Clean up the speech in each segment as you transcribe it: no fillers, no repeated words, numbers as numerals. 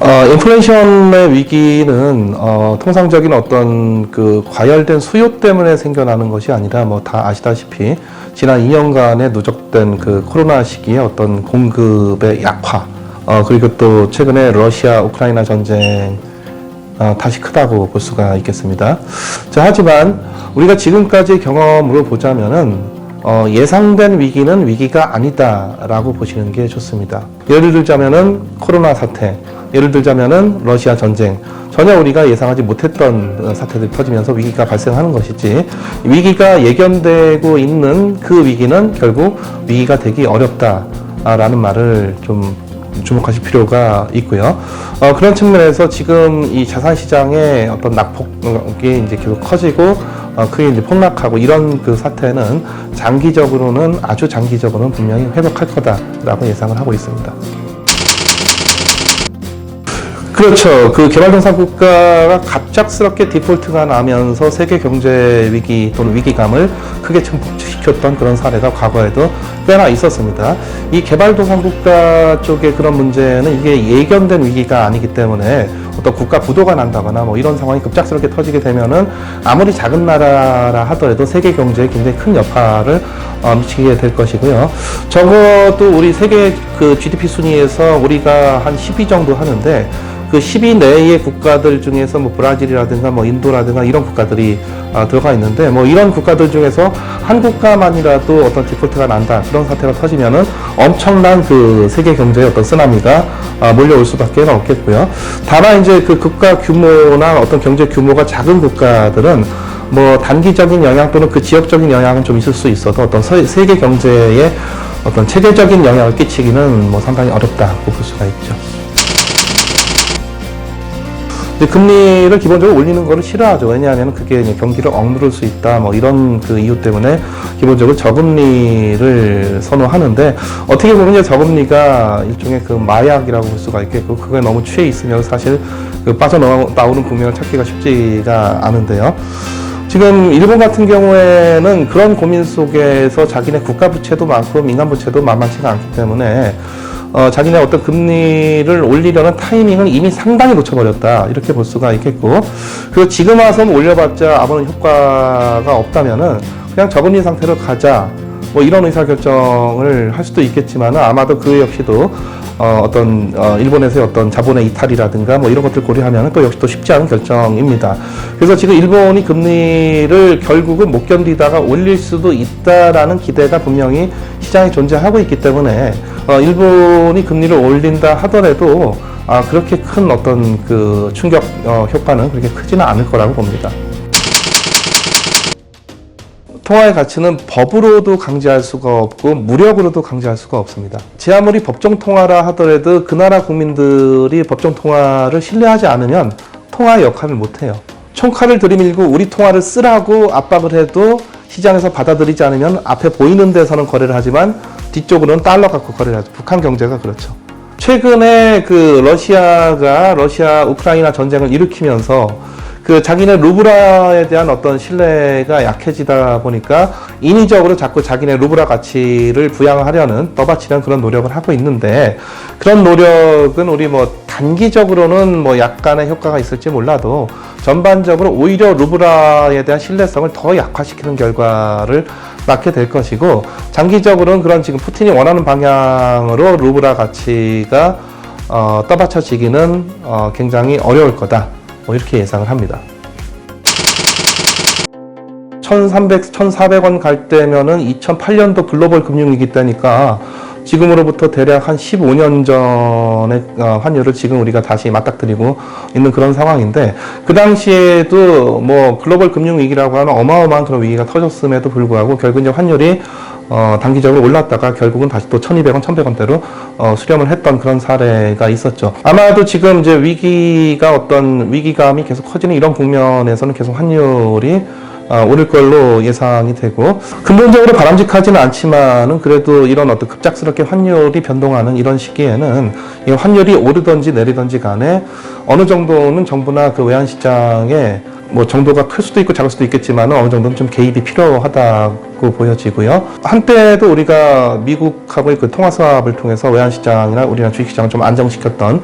인플레이션의 위기는 통상적인 어떤 그 과열된 수요 때문에 생겨나는 것이 아니라 뭐 다 아시다시피 지난 2년간의 누적된 그 코로나 시기의 어떤 공급의 약화, 그리고 또 최근에 러시아 우크라이나 전쟁 다시 크다고 볼 수가 있겠습니다. 자, 하지만 우리가 지금까지 경험으로 보자면은 예상된 위기는 위기가 아니다라고 보시는 게 좋습니다. 예를 들자면은 코로나 사태, 예를 들자면은 러시아 전쟁, 전혀 우리가 예상하지 못했던 사태들이 터지면서 위기가 발생하는 것이지, 위기가 예견되고 있는 그 위기는 결국 위기가 되기 어렵다라는 말을 좀 주목하실 필요가 있고요. 그런 측면에서 지금 이 자산시장의 어떤 낙폭이 이제 계속 커지고 크게 이제 폭락하고 이런 그 사태는 장기적으로는, 아주 장기적으로는 분명히 회복할 거다라고 예상을 하고 있습니다. 그렇죠. 그 개발도상 국가가 갑작스럽게 디폴트가 나면서 세계 경제 위기 또는 위기감을 크게 증폭시켰던 그런 사례가 과거에도 꽤나 있었습니다. 이 개발도상 국가 쪽의 그런 문제는 이게 예견된 위기가 아니기 때문에 어떤 국가 부도가 난다거나 뭐 이런 상황이 급작스럽게 터지게 되면은 아무리 작은 나라라 하더라도 세계 경제에 굉장히 큰 여파를 미치게 될 것이고요. 적어도 우리 세계 그 GDP 순위에서 우리가 한 10위 정도 하는데, 그 10위 내의 국가들 중에서 뭐 브라질이라든가 뭐 인도라든가 이런 국가들이 들어가 있는데, 뭐 이런 국가들 중에서 한 국가만이라도 어떤 디폴트가 난다, 그런 사태가 터지면은 엄청난 그 세계 경제의 어떤 쓰나미가 몰려올 수밖에 없겠고요. 다만 이제 그 국가 규모나 어떤 경제 규모가 작은 국가들은 뭐 단기적인 영향 또는 그 지역적인 영향은 좀 있을 수 있어도 어떤 세계 경제에 어떤 체계적인 영향을 끼치기는 뭐 상당히 어렵다고 볼 수가 있죠. 금리를 기본적으로 올리는 거를 싫어하죠. 왜냐하면 그게 경기를 억누를 수 있다, 뭐 이런 그 이유 때문에 기본적으로 저금리를 선호하는데, 어떻게 보면 이제 저금리가 일종의 그 마약이라고 볼 수가 있겠고, 그거에 너무 취해 있으면 사실 그 빠져나오는 국면을 찾기가 쉽지가 않은데요. 지금 일본 같은 경우에는 그런 고민 속에서 자기네 국가 부채도 많고 민간 부채도 만만치가 않기 때문에 자기네 어떤 금리를 올리려는 타이밍을 이미 상당히 놓쳐버렸다, 이렇게 볼 수가 있겠고, 그리고 지금 와서는 올려봤자 아무런 효과가 없다면은 그냥 저금리 상태로 가자, 뭐 이런 의사결정을 할 수도 있겠지만, 아마도 그 역시도 일본에서의 어떤 자본의 이탈이라든가 뭐 이런 것들 고려하면 또 역시 또 쉽지 않은 결정입니다. 그래서 지금 일본이 금리를 결국은 못 견디다가 올릴 수도 있다라는 기대가 분명히 시장에 존재하고 있기 때문에 일본이 금리를 올린다 하더라도 그렇게 큰 어떤 그 충격 효과는 그렇게 크지는 않을 거라고 봅니다. 통화의 가치는 법으로도 강제할 수가 없고 무력으로도 강제할 수가 없습니다. 제 아무리 법정 통화라 하더라도 그 나라 국민들이 법정 통화를 신뢰하지 않으면 통화의 역할을 못해요. 총칼을 들이밀고 우리 통화를 쓰라고 압박을 해도 시장에서 받아들이지 않으면 앞에 보이는 데서는 거래를 하지만 뒤쪽으로는 달러 갖고 거래를 하죠. 북한 경제가 그렇죠. 최근에 그 러시아 우크라이나 전쟁을 일으키면서 그 자기네 루블화에 대한 어떤 신뢰가 약해지다 보니까 인위적으로 자꾸 자기네 루블화 가치를 부양하려는, 떠받치려는 그런 노력을 하고 있는데, 그런 노력은 우리 뭐 단기적으로는 뭐 약간의 효과가 있을지 몰라도 전반적으로 오히려 루블화에 대한 신뢰성을 더 약화시키는 결과를 낳게 될 것이고, 장기적으로는 그런 지금 푸틴이 원하는 방향으로 루블화 가치가 떠받쳐지기는 굉장히 어려울 거다, 뭐 이렇게 예상을 합니다. 1,400원 갈 때면은 2008년도 글로벌 금융위기 때니까 지금으로부터 대략 한 15년 전의 환율을 지금 우리가 다시 맞닥뜨리고 있는 그런 상황인데, 그 당시에도 뭐 글로벌 금융위기라고 하는 어마어마한 그런 위기가 터졌음에도 불구하고 결국 이제 환율이 단기적으로 올랐다가 결국은 다시 또 1,200원, 1,100원대로 수렴을 했던 그런 사례가 있었죠. 아마도 지금 이제 위기가 어떤 위기감이 계속 커지는 이런 국면에서는 계속 환율이 오를 걸로 예상이 되고, 근본적으로 바람직하지는 않지만은 그래도 이런 어떤 급작스럽게 환율이 변동하는 이런 시기에는 이 환율이 오르든지 내리든지 간에 어느 정도는 정부나 그 외환시장에 뭐 정도가 클 수도 있고 작을 수도 있겠지만 어느 정도는 좀 개입이 필요하다고 보여지고요. 한때도 우리가 미국하고의 그 통화 수합을 통해서 외환시장이나 우리나라 주식시장을 좀 안정시켰던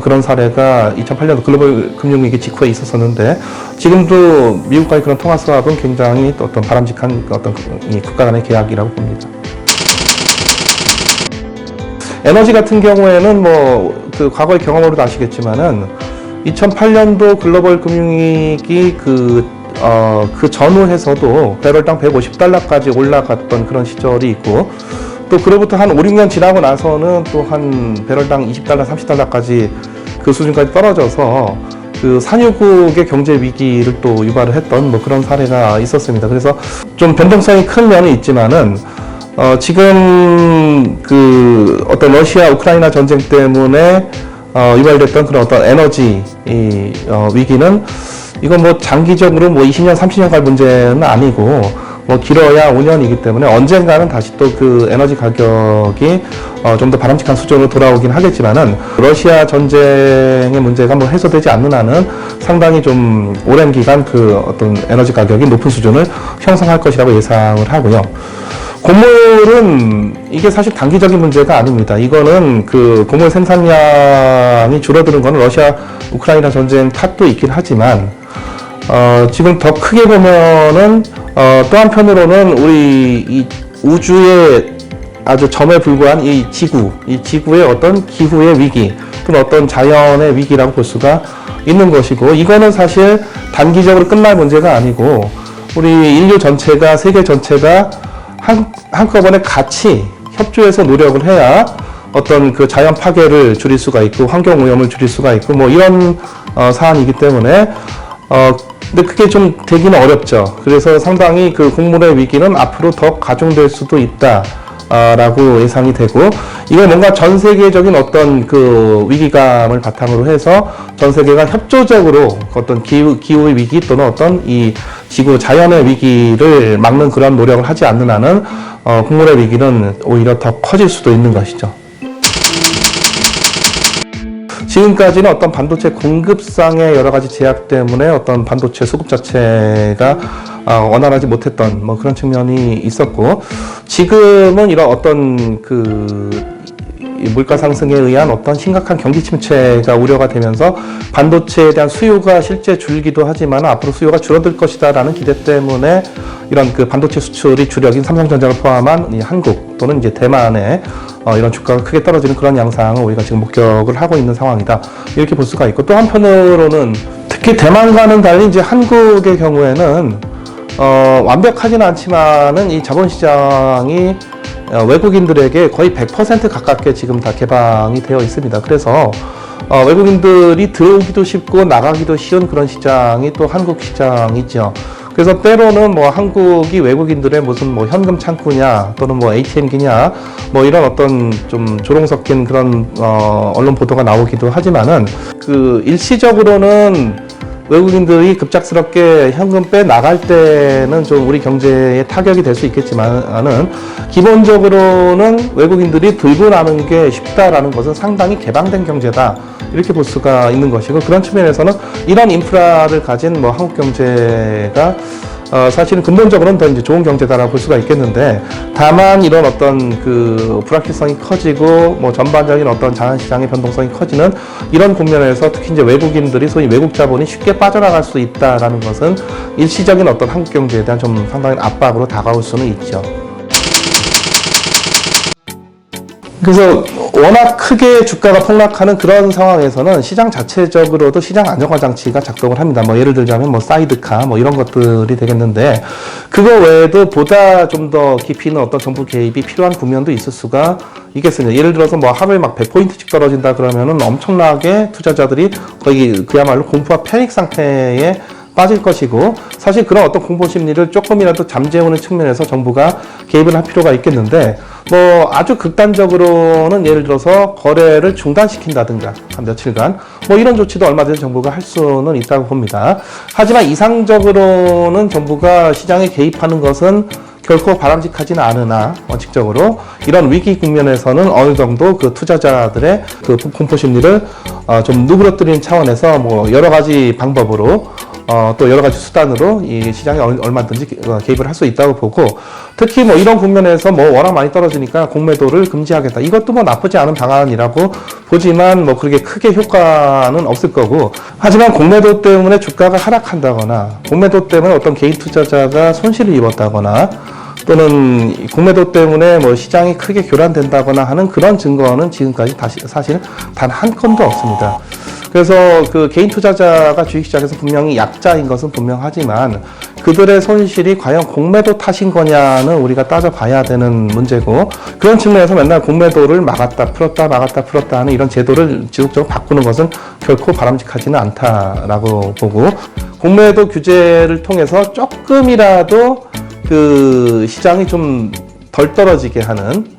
그런 사례가 2008년도 글로벌 금융위기 직후에 있었었는데 지금도 미국과의 그런 통화 수합은 굉장히 또 어떤 바람직한 어떤 이 국가 간의 계약이라고 봅니다. 에너지 같은 경우에는 뭐 그 과거의 경험으로도 아시겠지만은 2008년도 글로벌 금융위기 그 전후에서도 배럴당 150달러까지 올라갔던 그런 시절이 있고 또 그로부터 한 5, 6년 지나고 나서는 또 한 배럴당 20달러, 30달러까지 그 수준까지 떨어져서 그 산유국의 경제 위기를 또 유발을 했던 뭐 그런 사례가 있었습니다. 그래서 좀 변동성이 큰 면이 있지만은 지금 그 어떤 러시아 우크라이나 전쟁 때문에 유발됐던 그런 어떤 에너지 위기는 이건 뭐 장기적으로 뭐 20년, 30년 갈 문제는 아니고 뭐 길어야 5년이기 때문에 언젠가는 다시 또 그 에너지 가격이 좀 더 바람직한 수준으로 돌아오긴 하겠지만은 러시아 전쟁의 문제가 뭐 해소되지 않는 한은 상당히 좀 오랜 기간 그 어떤 에너지 가격이 높은 수준을 형성할 것이라고 예상을 하고요. 곡물은 이게 사실 단기적인 문제가 아닙니다. 이거는 그 곡물 생산량이 줄어드는 건 러시아 우크라이나 전쟁 탓도 있긴 하지만 지금 더 크게 보면은 또 한편으로는 우리 이 우주의 아주 점에 불과한 이 지구의 어떤 기후의 위기 또는 어떤 자연의 위기라고 볼 수가 있는 것이고 이거는 사실 단기적으로 끝날 문제가 아니고 우리 인류 전체가 세계 전체가 한꺼번에 같이 협조해서 노력을 해야 어떤 그 자연 파괴를 줄일 수가 있고 환경 오염을 줄일 수가 있고 뭐 이런 사안이기 때문에 근데 그게 좀 되기는 어렵죠. 그래서 상당히 그 곡물의 위기는 앞으로 더 가중될 수도 있다. 라고 예상이 되고 이거 뭔가 전 세계적인 어떤 그 위기감을 바탕으로 해서 전 세계가 협조적으로 어떤 기후의 위기 또는 어떤 이 지구 자연의 위기를 막는 그런 노력을 하지 않는 한은 곡물의 위기는 오히려 더 커질 수도 있는 것이죠. 지금까지는 어떤 반도체 공급상의 여러 가지 제약 때문에 어떤 반도체 수급 자체가 원활하지 못했던 뭐 그런 측면이 있었고 지금은 이런 어떤 그 물가 상승에 의한 어떤 심각한 경기 침체가 우려가 되면서 반도체에 대한 수요가 실제 줄기도 하지만 앞으로 수요가 줄어들 것이다라는 기대 때문에 이런 그 반도체 수출이 주력인 삼성전자를 포함한 이 한국 또는 이제 대만의 이런 주가가 크게 떨어지는 그런 양상을 우리가 지금 목격을 하고 있는 상황이다. 이렇게 볼 수가 있고 또 한편으로는 특히 대만과는 달리 이제 한국의 경우에는 완벽하지는 않지만은 이 자본시장이 외국인들에게 거의 100% 가깝게 지금 다 개방이 되어 있습니다. 그래서 외국인들이 들어오기도 쉽고 나가기도 쉬운 그런 시장이 또 한국 시장이죠. 그래서 때로는 뭐 한국이 외국인들의 무슨 뭐 현금 창구냐 또는 뭐 ATM기냐 뭐 이런 어떤 좀 조롱 섞인 그런 언론 보도가 나오기도 하지만은 그 일시적으로는 외국인들이 급작스럽게 현금 빼 나갈 때는 좀 우리 경제에 타격이 될 수 있겠지만은 기본적으로는 외국인들이 들고 나는 게 쉽다라는 것은 상당히 개방된 경제다 이렇게 볼 수가 있는 것이고 그런 측면에서는 이런 인프라를 가진 뭐 한국 경제가 사실은 근본적으로는 더 이제 좋은 경제다라고 볼 수가 있겠는데 다만 이런 어떤 그 불확실성이 커지고 뭐 전반적인 어떤 자산시장의 변동성이 커지는 이런 국면에서 특히 이제 외국인들이 소위 외국 자본이 쉽게 빠져나갈 수 있다라는 것은 일시적인 어떤 한국 경제에 대한 좀 상당히 압박으로 다가올 수는 있죠. 그래서 워낙 크게 주가가 폭락하는 그런 상황에서는 시장 자체적으로도 시장 안정화 장치가 작동을 합니다. 뭐 예를 들자면 뭐 사이드카 뭐 이런 것들이 되겠는데 그거 외에도 보다 좀 더 깊이 있는 어떤 정부 개입이 필요한 국면도 있을 수가 있겠습니다. 예를 들어서 뭐 하루에 막 100포인트씩 떨어진다 그러면은 엄청나게 투자자들이 거의 그야말로 공포와 패닉 상태에 빠질 것이고 사실 그런 어떤 공포 심리를 조금이라도 잠재우는 측면에서 정부가 개입을 할 필요가 있겠는데 뭐 아주 극단적으로는 예를 들어서 거래를 중단시킨다든가 한 며칠간 뭐 이런 조치도 얼마든지 정부가 할 수는 있다고 봅니다. 하지만 이상적으로는 정부가 시장에 개입하는 것은 결코 바람직하지는 않으나 원칙적으로 이런 위기 국면에서는 어느 정도 그 투자자들의 그 공포 심리를 좀 누그러뜨리는 차원에서 뭐 여러 가지 방법으로 또 여러 가지 수단으로 이 시장에 얼마든지 개입을 할 수 있다고 보고, 특히 뭐 이런 국면에서 뭐 워낙 많이 떨어지니까 공매도를 금지하겠다. 이것도 뭐 나쁘지 않은 방안이라고 보지만 뭐 그렇게 크게 효과는 없을 거고, 하지만 공매도 때문에 주가가 하락한다거나, 공매도 때문에 어떤 개인 투자자가 손실을 입었다거나, 또는 공매도 때문에 뭐 시장이 크게 교란된다거나 하는 그런 증거는 지금까지 사실 단 한 건도 없습니다. 그래서 그 개인 투자자가 주식시장에서 분명히 약자인 것은 분명하지만 그들의 손실이 과연 공매도 탓인 거냐는 우리가 따져봐야 되는 문제고, 그런 측면에서 맨날 공매도를 막았다 풀었다 하는 이런 제도를 지속적으로 바꾸는 것은 결코 바람직하지는 않다라고 보고, 공매도 규제를 통해서 조금이라도 그 시장이 좀 덜 떨어지게 하는,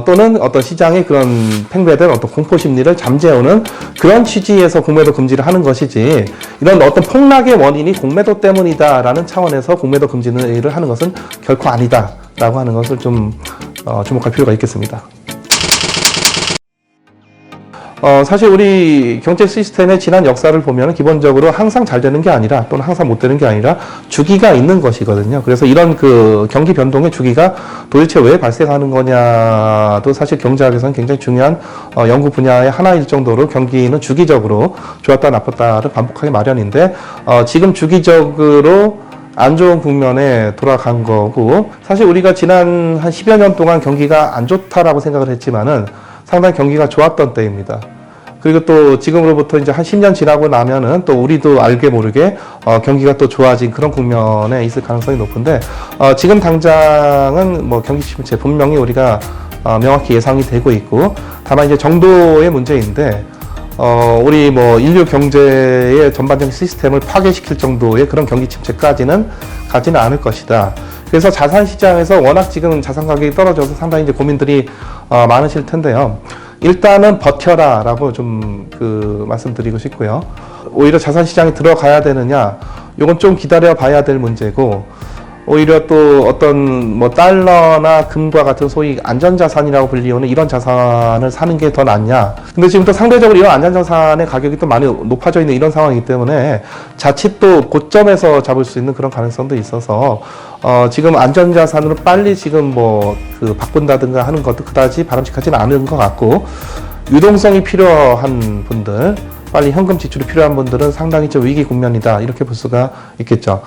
또는 어떤 시장의 그런 팽배된 어떤 공포 심리를 잠재우는 그런 취지에서 공매도 금지를 하는 것이지, 이런 어떤 폭락의 원인이 공매도 때문이다라는 차원에서 공매도 금지를 하는 것은 결코 아니다라고 하는 것을 좀 주목할 필요가 있겠습니다. 사실 우리 경제 시스템의 지난 역사를 보면 기본적으로 항상 잘 되는 게 아니라, 또는 항상 못 되는 게 아니라 주기가 있는 것이거든요. 그래서 이런 그 경기 변동의 주기가 도대체 왜 발생하는 거냐도 사실 경제학에서는 굉장히 중요한 연구 분야의 하나일 정도로 경기는 주기적으로 좋았다 나빴다를 반복하기 마련인데, 지금 주기적으로 안 좋은 국면에 돌아간 거고, 사실 우리가 지난 한 10여 년 동안 경기가 안 좋다라고 생각을 했지만은 상당히 경기가 좋았던 때입니다. 그리고 또 지금으로부터 이제 한 10년 지나고 나면은 또 우리도 알게 모르게 경기가 또 좋아진 그런 국면에 있을 가능성이 높은데, 지금 당장은 뭐 경기 침체 분명히 우리가 명확히 예상이 되고 있고, 다만 이제 정도의 문제인데, 우리 뭐 인류 경제의 전반적인 시스템을 파괴시킬 정도의 그런 경기 침체까지는 가지는 않을 것이다. 그래서 자산 시장에서 워낙 지금 자산 가격이 떨어져서 상당히 이제 고민들이 많으실 텐데요. 일단은 버텨라라고 좀 말씀드리고 싶고요. 오히려 자산 시장에 들어가야 되느냐, 이건 좀 기다려 봐야 될 문제고, 오히려 또 어떤 뭐 달러나 금과 같은 소위 안전자산이라고 불리우는 이런 자산을 사는 게 더 낫냐. 근데 지금 또 상대적으로 이런 안전자산의 가격이 또 많이 높아져 있는 이런 상황이기 때문에 자칫 또 고점에서 잡을 수 있는 그런 가능성도 있어서, 지금 안전자산으로 빨리 지금 뭐 바꾼다든가 하는 것도 그다지 바람직하지는 않은 것 같고, 유동성이 필요한 분들, 빨리 현금 지출이 필요한 분들은 상당히 좀 위기 국면이다, 이렇게 볼 수가 있겠죠.